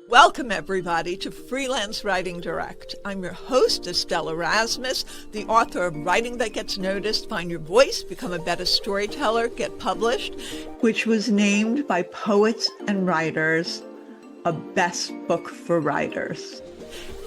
Welcome, everybody, to Freelance Writing Direct. I'm your host, Estelle Erasmus, the author of Writing That Gets Noticed, Find Your Voice, Become a Better Storyteller, Get Published, which was named by Poets and Writers a best book for writers.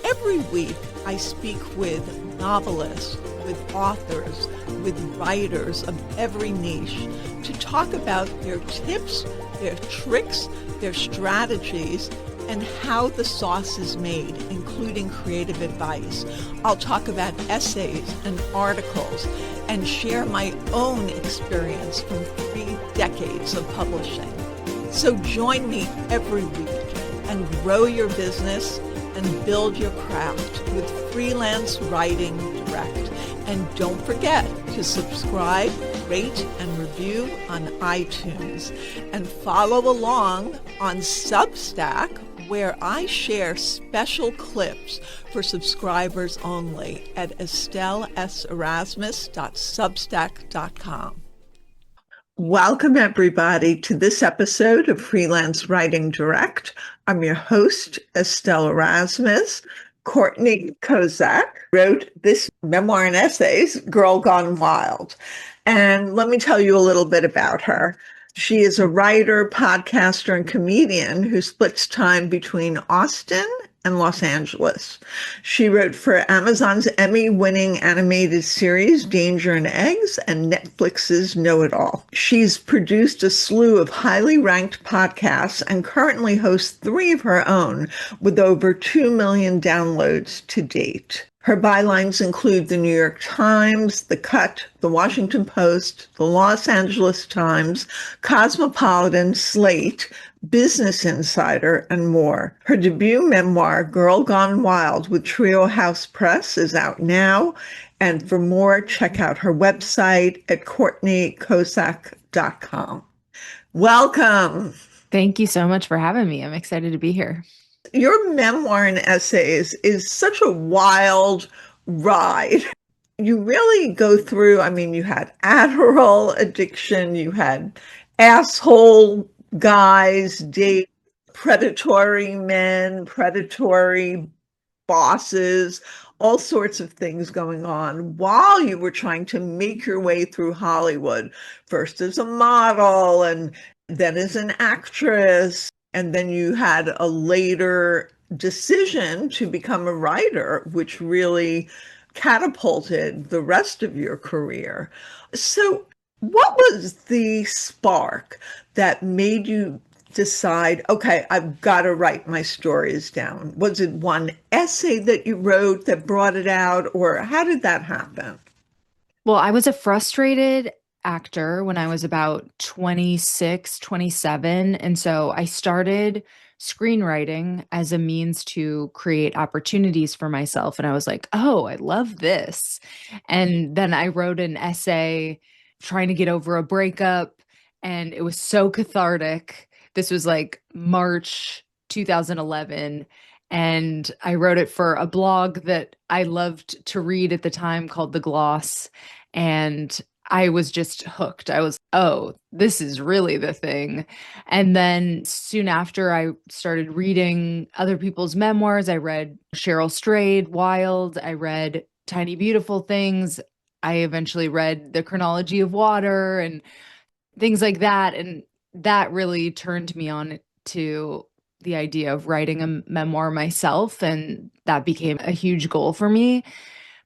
Every week, I speak with novelists, with authors, with writers of every niche to talk about their tips, their tricks, their strategies, and how the sauce is made, including creative advice. I'll talk about essays and articles and share my own experience from 3 decades of publishing. So join me every week and grow your business and build your craft with Freelance Writing Direct. And don't forget to subscribe, rate, and review on iTunes. And follow along on Substack, where I share special clips for subscribers only at estelleserasmus.substack.com. Welcome, everybody, to this episode of Freelance Writing Direct. I'm your host, Estelle Erasmus. Courtney Kocak wrote this memoir and essays, Girl Gone Wild. And let me tell you a little bit about her. She is a writer, podcaster, and comedian who splits time between Austin and Los Angeles. She wrote for Amazon's Emmy-winning animated series Danger and Eggs and Netflix's Know It All. She's produced a slew of highly ranked podcasts and currently hosts 3 of her own with over 2 million downloads to date. Her bylines include the New York Times, The Cut, The Washington Post, The Los Angeles Times, Cosmopolitan, Slate, Business Insider, and more. Her debut memoir, Girl Gone Wild, with Trio House Press, is out now. And for more, check out her website at CourtneyKocak.com. Welcome. Thank you so much for having me. I'm excited to be here. Your memoir and essays is such a wild ride. You really go through, you had Adderall addiction, you had asshole guys, date predatory men, predatory bosses, all sorts of things going on while you were trying to make your way through Hollywood, first as a model and then as an actress. And then you had a later decision to become a writer, which really catapulted the rest of your career. So what was the spark that made you decide, okay, I've got to write my stories down? Was it one essay that you wrote that brought it out, or how did that happen? Well, I was a frustrated actor when I was about 26, 27. And so I started screenwriting as a means to create opportunities for myself. And I was like, oh, I love this. And then I wrote an essay trying to get over a breakup, and it was so cathartic. This was like March 2011. And I wrote it for a blog that I loved to read at the time called The Gloss. And I was just hooked. I was, oh, this is really the thing. And then soon after, I started reading other people's memoirs. I read Cheryl Strayed, Wild. I read Tiny Beautiful Things. I eventually read The Chronology of Water and things like that. And that really turned me on to the idea of writing a memoir myself. And that became a huge goal for me.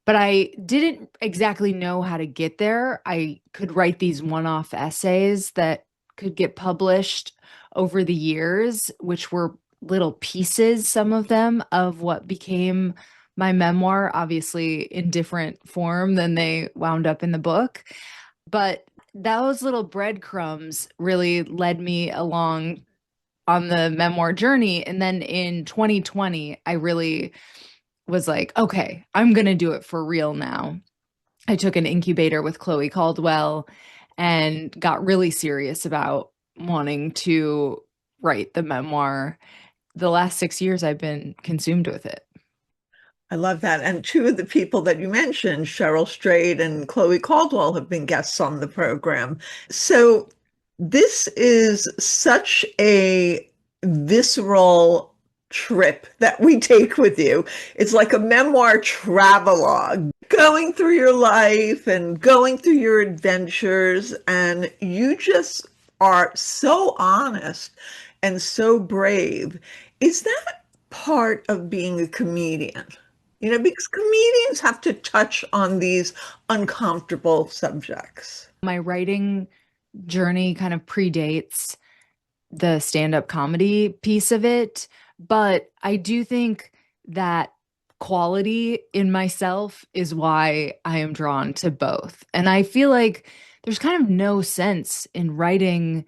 But I didn't exactly know how to get there. I could write these one-off essays that could get published over the years, which were little pieces, some of them, of what became my memoir, obviously in different form than they wound up in the book. But those little breadcrumbs really led me along on the memoir journey. And then in 2020, I really was like, okay, I'm going to do it for real now. I took an incubator with Chloe Caldwell and got really serious about wanting to write the memoir. The last 6 years, I've been consumed with it. I love that. And 2 of the people that you mentioned, Cheryl Strayed and Chloe Caldwell, have been guests on the program. So this is such a visceral trip that we take with you. It's like a memoir travelogue, going through your life and going through your adventures. And you just are so honest and so brave. Is that part of being a comedian? You know, because comedians have to touch on these uncomfortable subjects. My writing journey kind of predates the stand-up comedy piece of it, but I do think that quality in myself is why I am drawn to both. And I feel like there's kind of no sense in writing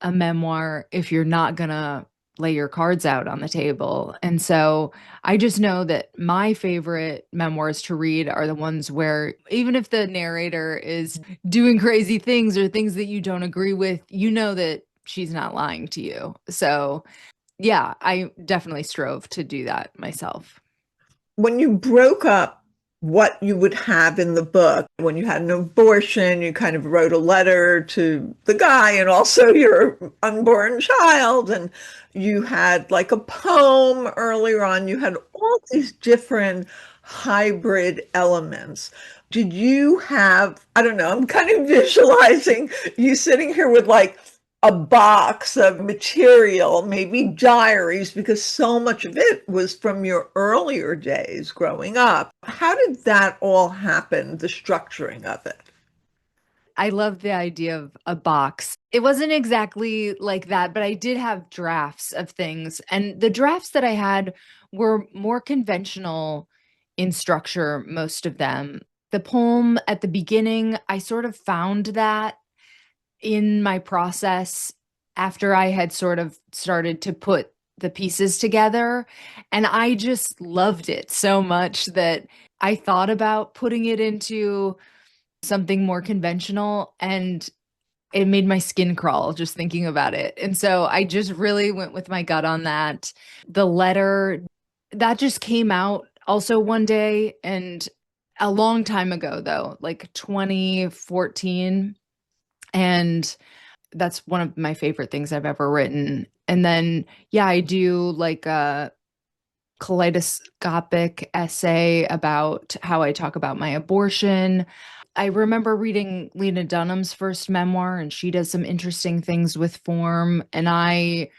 a memoir if you're not gonna lay your cards out on the table. And so I just know that my favorite memoirs to read are the ones where even if the narrator is doing crazy things or things that you don't agree with, you know that she's not lying to you. So yeah, I definitely strove to do that myself. When you broke up what you would have in the book, when you had an abortion, you kind of wrote a letter to the guy and also your unborn child, and you had like a poem earlier on. You had all these different hybrid elements. Did you have, I don't know, I'm kind of visualizing you sitting here with like a box of material, maybe diaries, because so much of it was from your earlier days growing up. How did that all happen, the structuring of it? I love the idea of a box. It wasn't exactly like that, but I did have drafts of things. And the drafts that I had were more conventional in structure, most of them. The poem at the beginning, I sort of found that in my process after I had sort of started to put the pieces together. And I just loved it so much that I thought about putting it into something more conventional, and it made my skin crawl just thinking about it. And so I just really went with my gut on that. The letter that just came out also one day, and a long time ago though, like 2014, and that's one of my favorite things I've ever written. And then yeah, I do like a kaleidoscopic essay about how I talk about my abortion. I remember reading Lena Dunham's first memoir, and she does some interesting things with form. And I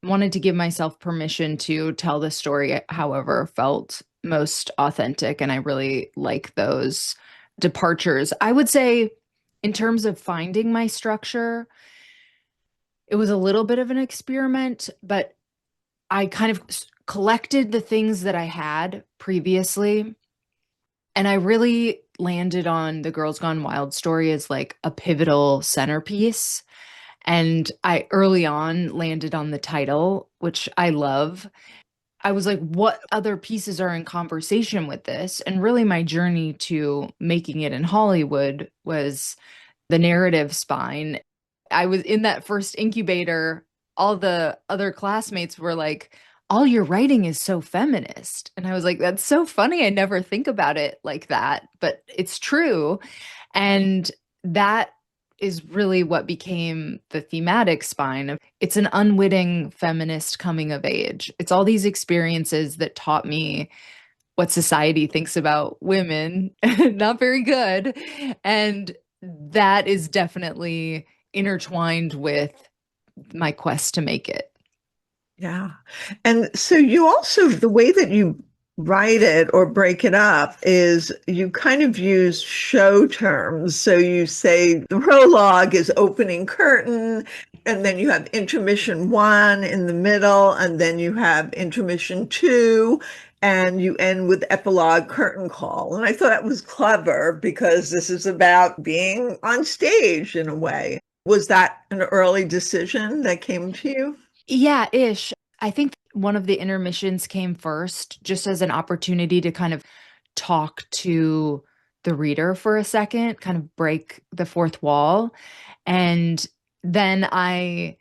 wanted to give myself permission to tell the story however felt most authentic. And I really like those departures. I would say, in terms of finding my structure, it was a little bit of an experiment, but I kind of collected the things that I had previously, and I really landed on the Girls Gone Wild story as like a pivotal centerpiece. And I early on landed on the title, which I love. I was like, what other pieces are in conversation with this? And really, my journey to making it in Hollywood was the narrative spine. I was in that first incubator. All the other classmates were like, all your writing is so feminist. And I was like, that's so funny. I never think about it like that, but it's true. And that is really what became the thematic spine of it's an unwitting feminist coming of age. It's all these experiences that taught me what society thinks about women, not very good. And that is definitely intertwined with my quest to make it. Yeah. And so you also, the way that you write it or break it up is you kind of use show terms. So you say the prologue is opening curtain, and then you have intermission one in the middle, and then you have intermission two, and you end with epilogue curtain call. And I thought that was clever because this is about being on stage in a way. Was that an early decision that came to you? Yeah, ish. I think one of the intermissions came first, just as an opportunity to kind of talk to the reader for a second, kind of break the fourth wall. And then at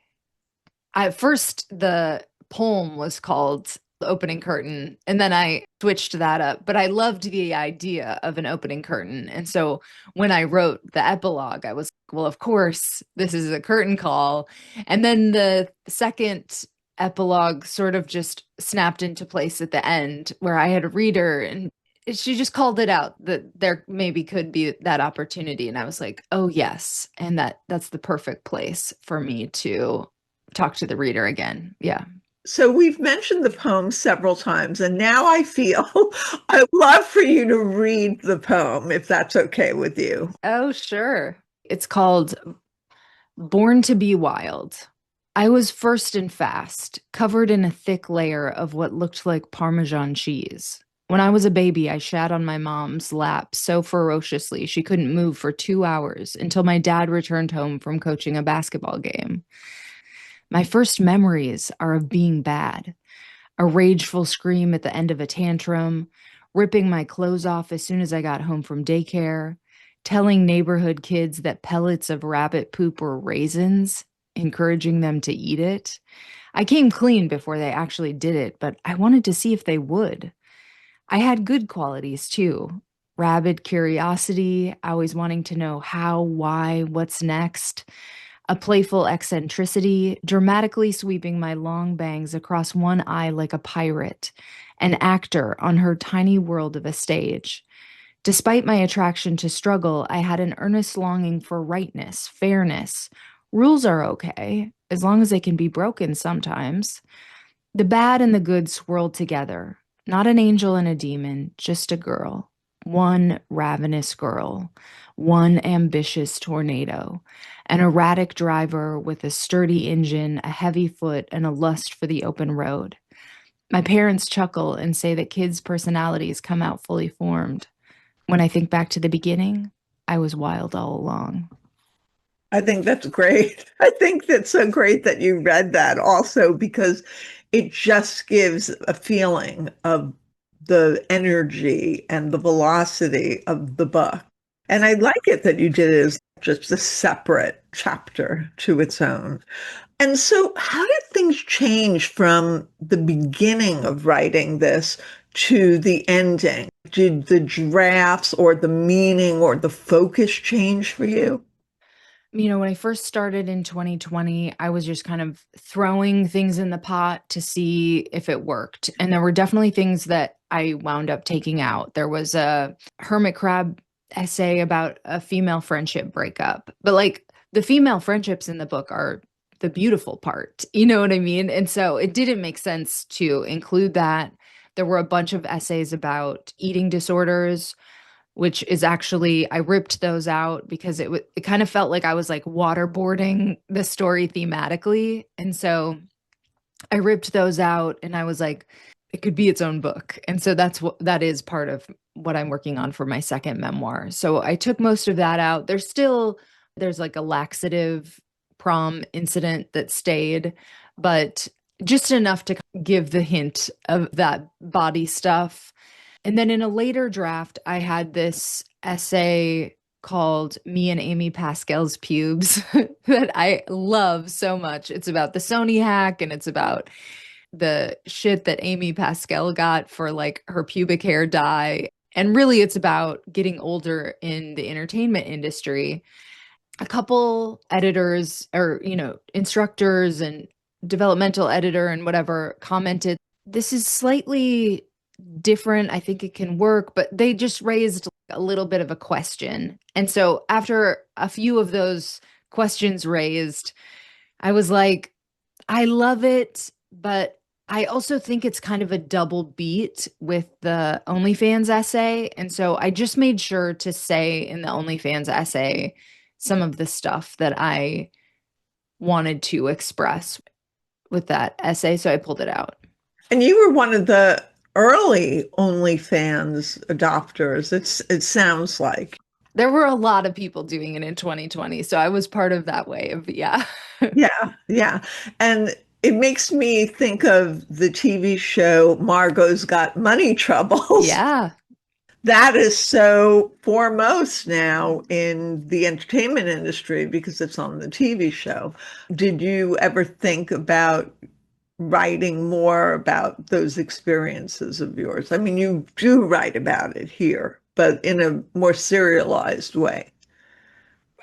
first the poem was called The Opening Curtain, and then I switched that up. But I loved the idea of an opening curtain. And so when I wrote the epilogue, I was, well, of course, this is a curtain call. And then the second epilogue sort of just snapped into place at the end where I had a reader and she just called it out that there maybe could be that opportunity. And I was like, oh yes. And that's the perfect place for me to talk to the reader again. Yeah. So we've mentioned the poem several times, and now I feel I'd love for you to read the poem, if that's okay with you. Oh, sure. It's called Born to be Wild. I was first and fast, covered in a thick layer of what looked like Parmesan cheese. When I was a baby, I sat on my mom's lap so ferociously she couldn't move for 2 hours until my dad returned home from coaching a basketball game. My first memories are of being bad, a rageful scream at the end of a tantrum, ripping my clothes off as soon as I got home from daycare, telling neighborhood kids that pellets of rabbit poop were raisins, encouraging them to eat it. I came clean before they actually did it, but I wanted to see if they would. I had good qualities too. Rabid curiosity, always wanting to know how, why, what's next. A playful eccentricity, dramatically sweeping my long bangs across one eye like a pirate, an actor on her tiny world of a stage. Despite my attraction to struggle, I had an earnest longing for rightness, fairness. Rules are okay, as long as they can be broken sometimes. The bad and the good swirled together. Not an angel and a demon, just a girl. One ravenous girl. One ambitious tornado. An erratic driver with a sturdy engine, a heavy foot, and a lust for the open road. My parents chuckle and say that kids' personalities come out fully formed. When I think back to the beginning, I was wild all along. I think that's great. I think that's so great that you read that also because it just gives a feeling of the energy and the velocity of the book. And I like it that you did it as just a separate chapter to its own. And so, how did things change from the beginning of writing this to the ending? Did the drafts or the meaning or the focus change for you? When I first started in 2020, I was just kind of throwing things in the pot to see if it worked. And there were definitely things that I wound up taking out. There was a hermit crab essay about a female friendship breakup, but like the female friendships in the book are the beautiful part. You know what I mean? And so it didn't make sense to include that. There were a bunch of essays about eating disorders, which is actually I ripped those out because it kind of felt like I was like waterboarding the story thematically. And so I ripped those out and I was like it could be its own book. And so that is part of what I'm working on for my second memoir. So I took most of that out. There's like a laxative prom incident that stayed, but just enough to give the hint of that body stuff. And then in a later draft, I had this essay called Me and Amy Pascal's Pubes that I love so much. It's about the Sony hack and it's about the shit that Amy Pascal got for like her pubic hair dye. And really, it's about getting older in the entertainment industry. A couple editors or, instructors and developmental editor and whatever commented, this is slightly different. I think it can work, but they just raised a little bit of a question. And so after a few of those questions raised, I was like, I love it, but I also think it's kind of a double beat with the OnlyFans essay. And so I just made sure to say in the OnlyFans essay some of the stuff that I wanted to express with that essay. So I pulled it out. And you were one of the early OnlyFans adopters. It sounds like. There were a lot of people doing it in 2020. So I was part of that wave. Yeah. Yeah, yeah. And it makes me think of the TV show Margot's Got Money Troubles. Yeah. That is so foremost now in the entertainment industry because it's on the TV show. Did you ever think about writing more about those experiences of yours? I mean, you do write about it here, but in a more serialized way.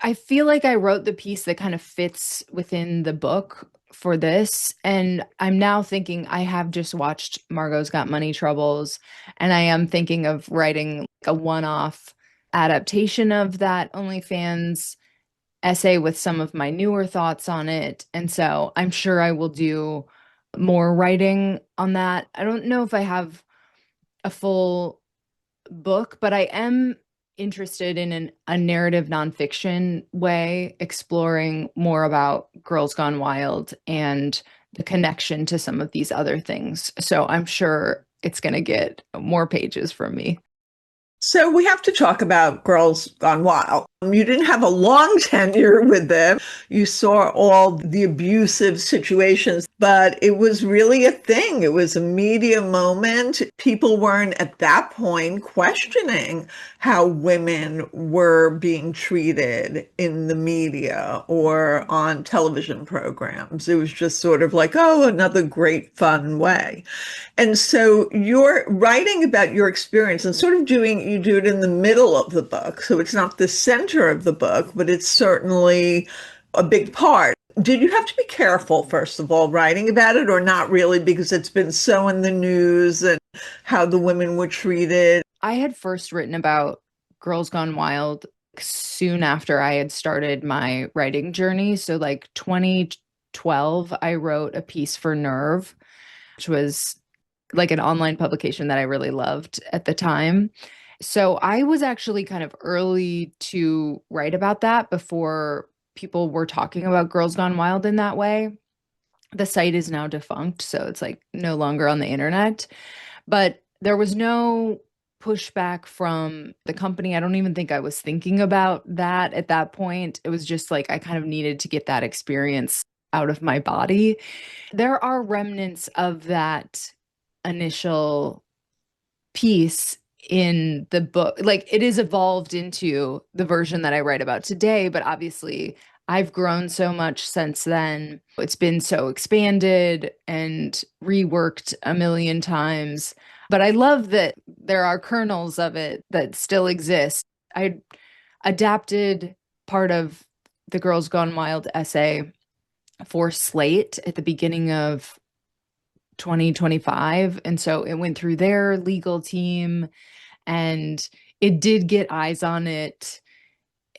I feel like I wrote the piece that kind of fits within the book for this. And I'm now thinking I have just watched Margot's Got Money Troubles, and I am thinking of writing a one-off adaptation of that OnlyFans essay with some of my newer thoughts on it. And so I'm sure I will do more writing on that. I don't know if I have a full book, but I am interested in a narrative nonfiction way, exploring more about Girls Gone Wild and the connection to some of these other things. So I'm sure it's going to get more pages from me. So we have to talk about Girls Gone Wild. You didn't have a long tenure with them. You saw all the abusive situations, but it was really a thing. It was a media moment. People weren't at that point questioning how women were being treated in the media or on television programs. It was just sort of like, oh, another great fun way. And so you're writing about your experience and sort of you do it in the middle of the book. So it's not the center of the book, but it's certainly a big part. Did you have to be careful, first of all, writing about it or not really, because it's been so in the news and how the women were treated? I had first written about Girls Gone Wild soon after I had started my writing journey. So, like 2012, I wrote a piece for Nerve, which was like an online publication that I really loved at the time. So I was actually kind of early to write about that before people were talking about Girls Gone Wild in that way. The site is now defunct, so it's like no longer on the internet. But there was no pushback from the company. I don't even think I was thinking about that at that point. It was just like I kind of needed to get that experience out of my body. There are remnants of that initial piece in the book. Like it is evolved into the version that I write about today, but obviously I've grown so much since then. It's been so expanded and reworked a million times. But I love that there are kernels of it that still exist. I adapted part of the Girls Gone Wild essay for Slate at the beginning of 2025. And so it went through their legal team and it did get eyes on it.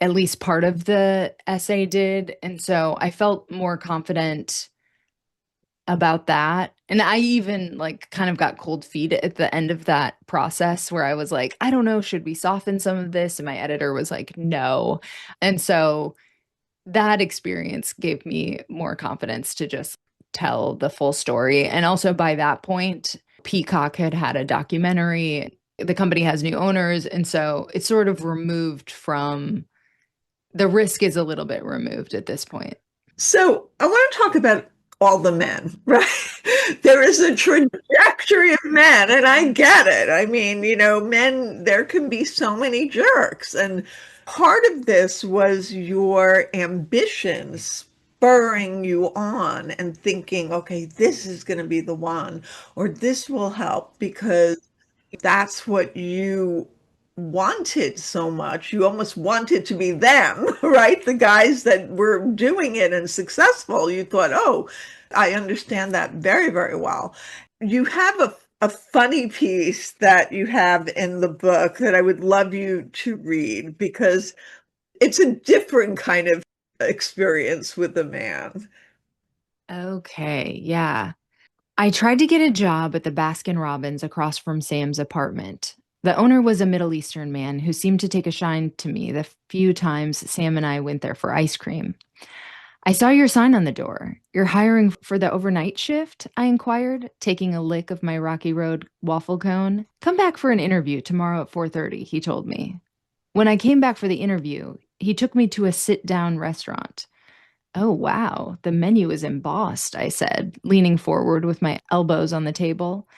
At least part of the essay did. And so I felt more confident about that. And I even like kind of got cold feet at the end of that process where I was like, I don't know, should we soften some of this? And my editor was like, no. And so that experience gave me more confidence to just tell the full story. And also by that point, Peacock had a documentary. The company has new owners. And so it's sort of removed from the risk is a little bit removed at this point. So I want to talk about all the men, right? There is a trajectory of men, and I get it. I mean, men, there can be so many jerks. And part of this was your ambition spurring you on and thinking, okay, this is going to be the one, or this will help because that's what you wanted so much. You almost wanted to be them, right? The guys that were doing it and successful. You thought, oh, I understand that very, very well. You have a funny piece that you have in the book that I would love you to read because it's a different kind of experience with a man. Okay, yeah. I tried to get a job at the Baskin Robbins across from Sam's apartment. The owner was a Middle Eastern man who seemed to take a shine to me the few times Sam and I went there for ice cream. I saw your sign on the door. You're hiring for the overnight shift? I inquired, taking a lick of my Rocky Road waffle cone. Come back for an interview tomorrow at 4:30, he told me. When I came back for the interview, he took me to a sit-down restaurant. Oh, wow, the menu is embossed, I said, leaning forward with my elbows on the table.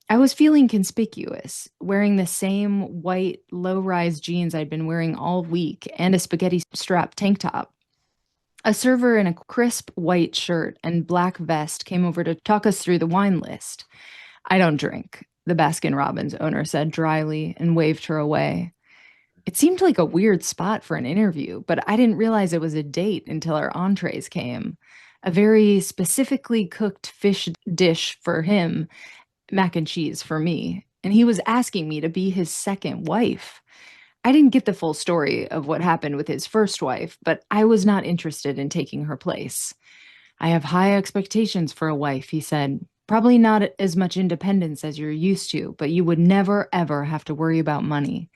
I was feeling conspicuous, wearing the same white low-rise jeans I'd been wearing all week and a spaghetti strap tank top. A server in a crisp white shirt and black vest came over to talk us through the wine list. I don't drink, the Baskin Robbins owner said dryly and waved her away. It seemed like a weird spot for an interview, but I didn't realize it was a date until our entrees came. a very specifically cooked fish dish for him, mac and cheese for me. And he was asking me to be his second wife. I didn't get the full story of what happened with his first wife, but I was not interested in taking her place. I have high expectations for a wife, he said. Probably not as much independence as you're used to, but you would never, ever have to worry about money.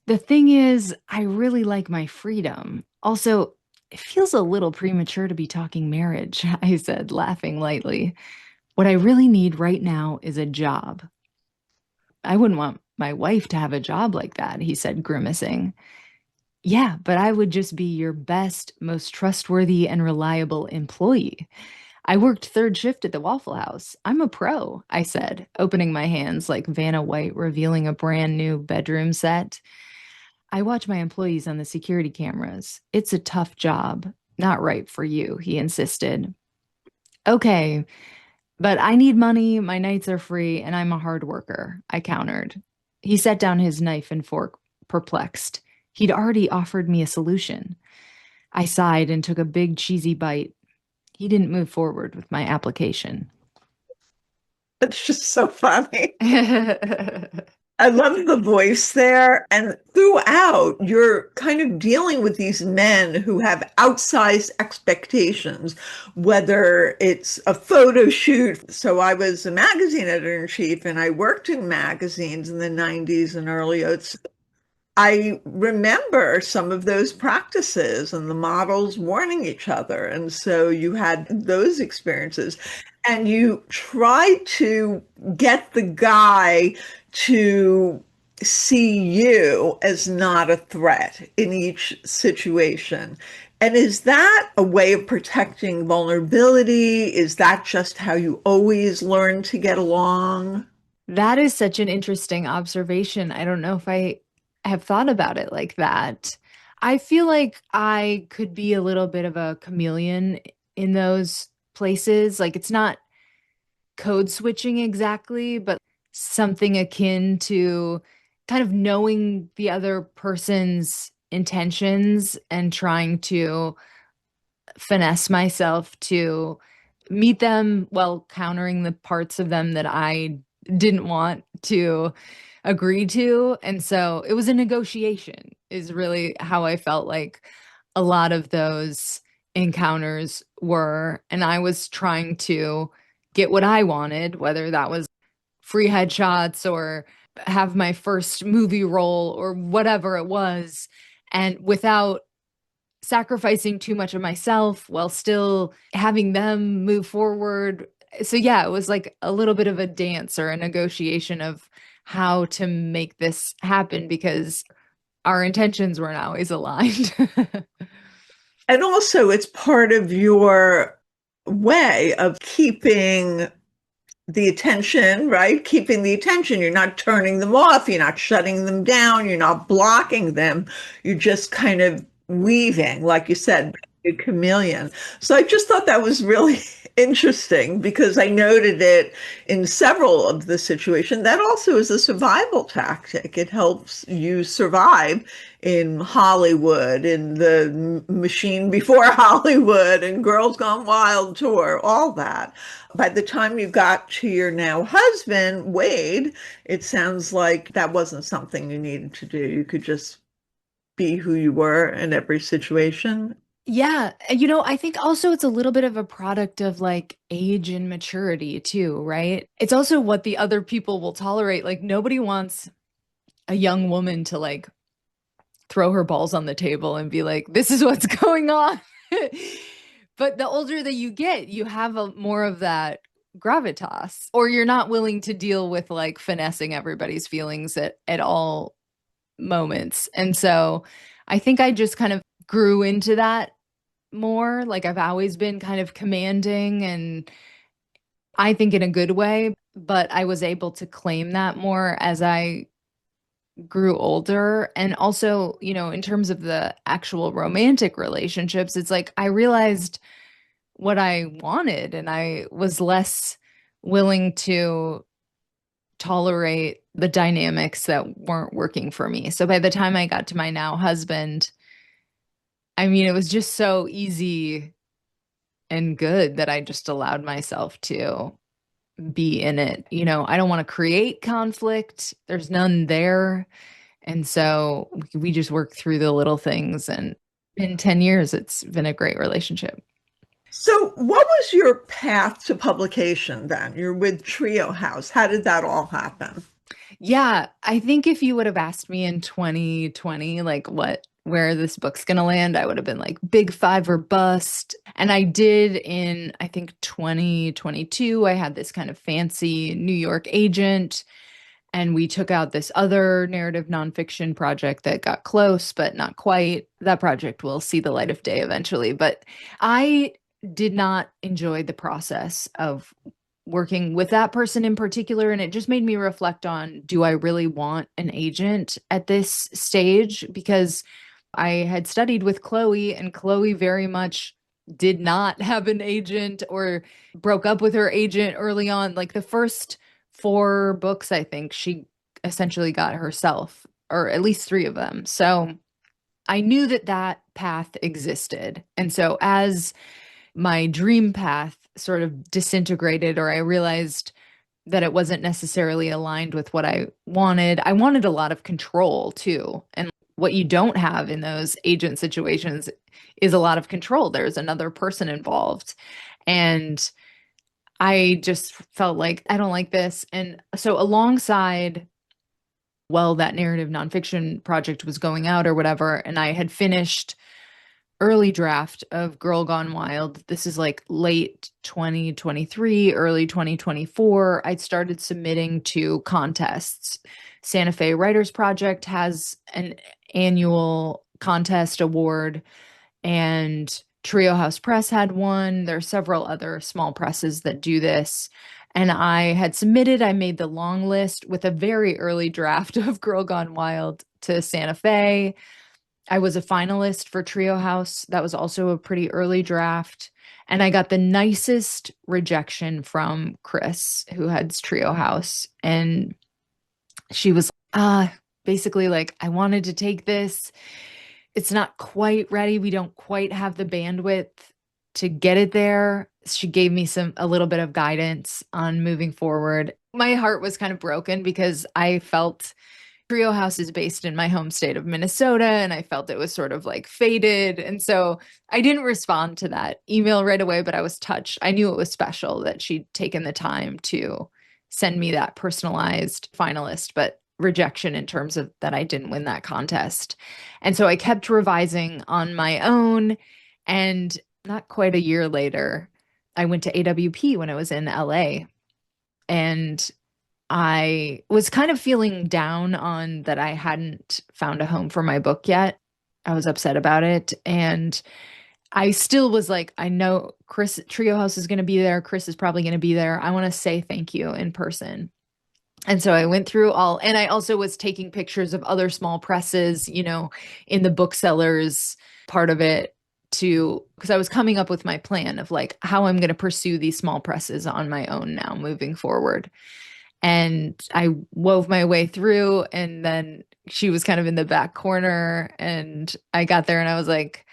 The thing is, I really like my freedom. Also, it feels a little premature to be talking marriage, I said, laughing lightly. What I really need right now is a job. I wouldn't want my wife to have a job like that, he said, grimacing. Yeah, but I would just be your best, most trustworthy, and reliable employee. I worked third shift at the Waffle House. I'm a pro, I said, opening my hands like Vanna White revealing a brand new bedroom set. I watch my employees on the security cameras. It's a tough job. Not right for you, he insisted. Okay, but I need money, my nights are free, and I'm a hard worker, I countered. He set down his knife and fork, perplexed. He'd already offered me a solution. I sighed and took a big, cheesy bite. He didn't move forward with my application. It's just so funny. I love the voice there. And throughout, you're kind of dealing with these men who have outsized expectations, whether it's a photo shoot. So I was a magazine editor in chief and I worked in magazines in the 90s and early aughts. I remember some of those practices and the models warning each other. And so you had those experiences and you tried to get the guy to see you as not a threat in each situation. And is that a way of protecting vulnerability? Is that just how you always learn to get along? That is such an interesting observation. I don't know if I have thought about it like that. I feel like I could be a little bit of a chameleon in those places. Like it's not code switching exactly, but something akin to kind of knowing the other person's intentions and trying to finesse myself to meet them while countering the parts of them that I didn't want to agree to. And so it was a negotiation, is really how I felt like a lot of those encounters were. And I was trying to get what I wanted, whether that was free headshots or have my first movie role or whatever it was. And without sacrificing too much of myself while still having them move forward. So yeah, it was like a little bit of a dance or a negotiation of how to make this happen because our intentions weren't always aligned. And also, it's part of your way of keeping the attention, right? Keeping the attention. You're not turning them off. You're not shutting them down. You're not blocking them. You're just kind of weaving, like you said, a chameleon. So I just thought that was really interesting because I noted it in several of the situations. That also is a survival tactic. It helps you survive in Hollywood, in the machine before Hollywood, and Girls Gone Wild tour, all that. By the time you got to your now husband, Wade, it sounds like that wasn't something you needed to do. You could just be who you were in every situation. Yeah, I think also it's a little bit of a product of like age and maturity too, right? It's also what the other people will tolerate. Like nobody wants a young woman to like throw her balls on the table and be like, this is what's going on. But the older that you get, you have more of that gravitas, or you're not willing to deal with like finessing everybody's feelings at all moments. And so I think I just kind of grew into that more. Like I've always been kind of commanding and I think in a good way, but I was able to claim that more as I grew older. And also, in terms of the actual romantic relationships, it's like I realized what I wanted and I was less willing to tolerate the dynamics that weren't working for me. So by the time I got to my now husband, I mean, it was just so easy and good that I just allowed myself to be in it. I don't want to create conflict. There's none there. And so we just work through the little things. And in 10 years, it's been a great relationship. So, what was your path to publication then? You're with Trio House. How did that all happen? Yeah, I think if you would have asked me in 2020, like where this book's gonna land, I would have been like big five or bust. And I did in, I think 2022, I had this kind of fancy New York agent, and we took out this other narrative nonfiction project that got close, but not quite. That project will see the light of day eventually. But I did not enjoy the process of working with that person in particular. And it just made me reflect on, do I really want an agent at this stage? Because I had studied with Chloe, and Chloe very much did not have an agent or broke up with her agent early on. Like the first four books, I think she essentially got herself, or at least three of them. So I knew that that path existed. And so as my dream path sort of disintegrated, or I realized that it wasn't necessarily aligned with what I wanted. I wanted a lot of control too. And what you don't have in those agent situations is a lot of control. There's another person involved. And I just felt like I don't like this. And so alongside, well, that narrative nonfiction project was going out or whatever, and I had finished early draft of Girl Gone Wild. This is like late 2023, early 2024. I started submitting to contests. Santa Fe Writers Project has an annual contest award, and Trio House Press had one. There are several other small presses that do this. And I had submitted, I made the long list with a very early draft of Girl Gone Wild to Santa Fe. I was a finalist for Trio House. That was also a pretty early draft. And I got the nicest rejection from Chris, who heads Trio House. And she was basically like, I wanted to take this. It's not quite ready. We don't quite have the bandwidth to get it there. She gave me a little bit of guidance on moving forward. My heart was kind of broken because I felt Trio House is based in my home state of Minnesota, and I felt it was sort of like faded. And so I didn't respond to that email right away, but I was touched. I knew it was special that she'd taken the time to send me that personalized finalist, but rejection in terms of that I didn't win that contest. And so I kept revising on my own. And not quite a year later, I went to AWP when I was in LA. And I was kind of feeling down on that I hadn't found a home for my book yet. I was upset about it. And I still was like, I know Chris, Trio House is going to be there. Chris is probably going to be there. I want to say thank you in person. And so I went through all, and I also was taking pictures of other small presses, in the booksellers part of it too, because I was coming up with my plan of like how I'm going to pursue these small presses on my own now moving forward. And I wove my way through, and then she was kind of in the back corner, and I got there and I was like,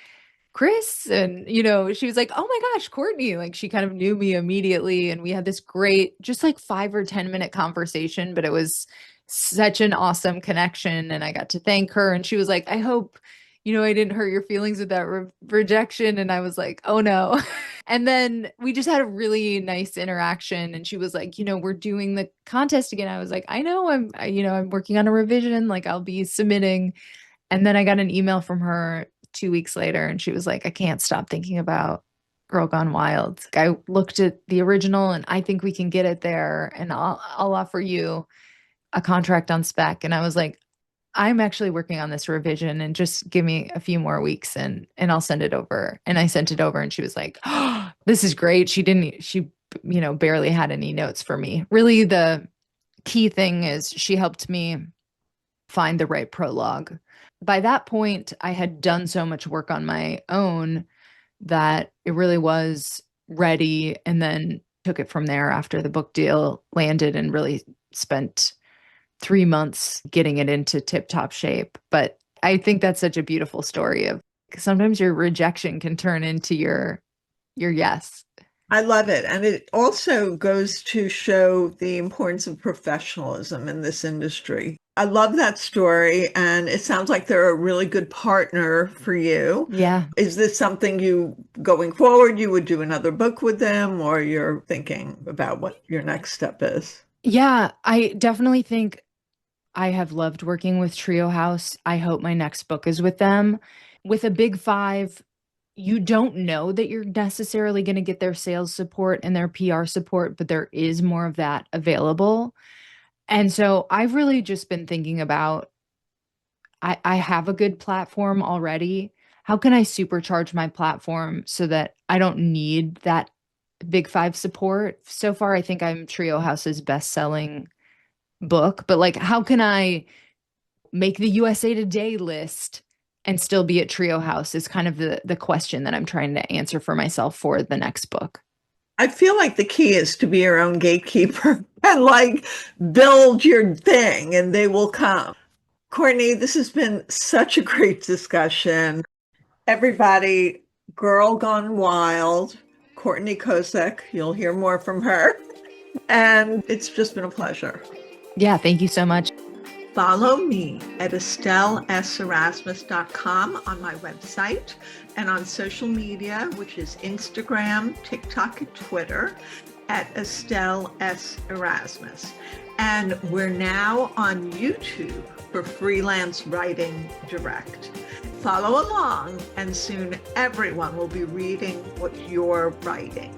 Chris, and she was like, oh my gosh, Courtney, like she kind of knew me immediately, and we had this great just like 5 or 10 minute conversation, but it was such an awesome connection. And I got to thank her, and she was like, I hope I didn't hurt your feelings with that rejection. And I was like, oh no. And then we just had a really nice interaction, and she was like, we're doing the contest again. I was like, I know, I'm working on a revision, like I'll be submitting. And then I got an email from her 2 weeks later, and she was like, I can't stop thinking about Girl Gone Wild. I looked at the original, and I think we can get it there, and I'll offer you a contract on spec. And I was like, I'm actually working on this revision, and just give me a few more weeks and I'll send it over. And I sent it over, and she was like, oh, this is great. She barely had any notes for me. Really, the key thing is she helped me find the right prologue. By that point, I had done so much work on my own that it really was ready, and then took it from there after the book deal landed, and really spent 3 months getting it into tip-top shape. But I think that's such a beautiful story of sometimes your rejection can turn into your your yes. I love it. And it also goes to show the importance of professionalism in this industry. I love that story, and it sounds like they're a really good partner for you. Yeah. Is this something you, going forward, you would do another book with them, or you're thinking about what your next step is? Yeah, I definitely think I have loved working with Trio House. I hope my next book is with them. With a big five, you don't know that you're necessarily going to get their sales support and their PR support, but there is more of that available. And so I've really just been thinking about I have a good platform already. How can I supercharge my platform so that I don't need that big five support? So far, I think I'm Trio House's best selling book, but like, how can I make the USA Today list and still be at Trio House is kind of the question that I'm trying to answer for myself for the next book. I feel like the key is to be your own gatekeeper and like build your thing and they will come. Courtney, this has been such a great discussion. Everybody, girl gone wild, Courtney Kocak, you'll hear more from her. And it's just been a pleasure. Yeah, thank you so much. Follow me at estelleserasmus.com on my website and on social media, which is Instagram, TikTok, and Twitter at Estelle S. Erasmus. And we're now on YouTube for Freelance Writing Direct. Follow along, and soon everyone will be reading what you're writing.